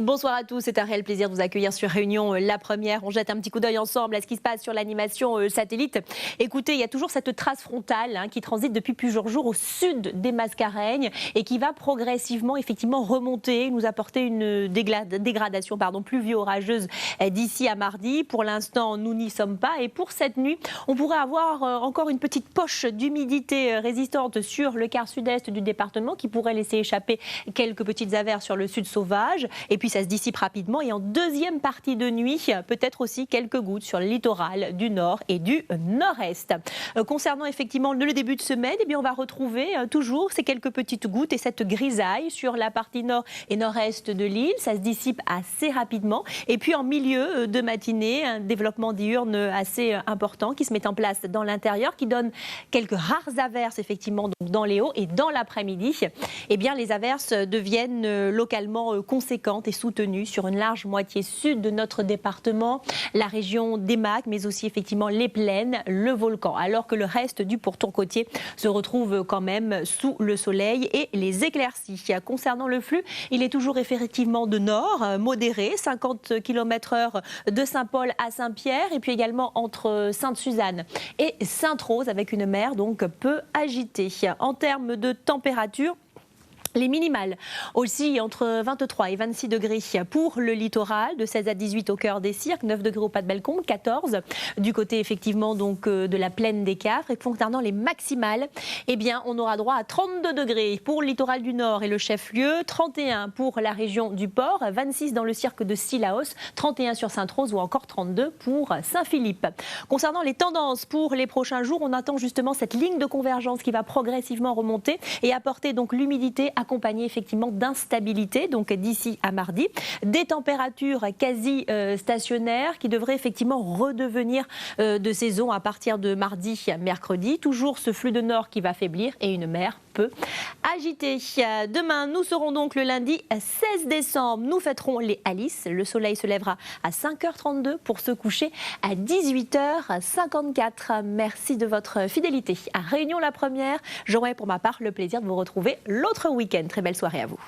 Bonsoir à tous, c'est un réel plaisir de vous accueillir sur Réunion La Première. On jette un petit coup d'œil ensemble à ce qui se passe sur l'animation satellite. Écoutez, il y a toujours cette trace frontale qui transite depuis plusieurs jours au sud des Mascareignes et qui va progressivement effectivement remonter, nous apporter une dégradation pluvio-orageuse d'ici à mardi. Pour l'instant, nous n'y sommes pas et pour cette nuit, on pourrait avoir encore une petite poche d'humidité résistante sur le quart sud-est du département qui pourrait laisser échapper quelques petites averses sur le sud sauvage. Et puis ça se dissipe rapidement et en deuxième partie de nuit, peut-être aussi quelques gouttes sur le littoral du nord et du nord-est. Concernant effectivement le début de semaine, eh bien on va retrouver toujours ces quelques petites gouttes et cette grisaille sur la partie nord et nord-est de l'île. Ça se dissipe assez rapidement. Et puis en milieu de matinée, un développement diurne assez important qui se met en place dans l'intérieur, qui donne quelques rares averses effectivement donc dans les hauts et dans l'après-midi. Eh bien les averses deviennent localement conséquentes et soutenue sur une large moitié sud de notre département, la région d'Aimac, mais aussi effectivement les plaines, le volcan, alors que le reste du pourtour côtier se retrouve quand même sous le soleil et les éclaircies. Concernant le flux, il est toujours effectivement de nord, modéré, 50 km/h de Saint-Paul à Saint-Pierre, et puis également entre Sainte-Suzanne et Sainte-Rose, avec une mer donc peu agitée. En termes de température, les minimales aussi entre 23 et 26 degrés pour le littoral, de 16 à 18 au cœur des cirques, 9 degrés au Pas de Balcon, 14 du côté effectivement donc de la plaine des Cafres. Et concernant les maximales, eh bien on aura droit à 32 degrés pour le littoral du Nord et le chef-lieu, 31 pour la région du Port, 26 dans le cirque de Sillaos, 31 sur Sainte-Rose ou encore 32 pour Saint-Philippe. Concernant les tendances pour les prochains jours, on attend justement cette ligne de convergence qui va progressivement remonter et apporter donc l'humidité accompagné effectivement d'instabilité, donc d'ici à mardi, des températures quasi stationnaires qui devraient effectivement redevenir de saison à partir de mardi à mercredi. Toujours ce flux de nord qui va faiblir et une mer peu agitée. Demain, nous serons donc le lundi 16 décembre. Nous fêterons les Alice. Le soleil se lèvera à 5h32 pour se coucher à 18h54. Merci de votre fidélité à Réunion La Première. J'aurai pour ma part le plaisir de vous retrouver l'autre week-end. Très belle soirée à vous.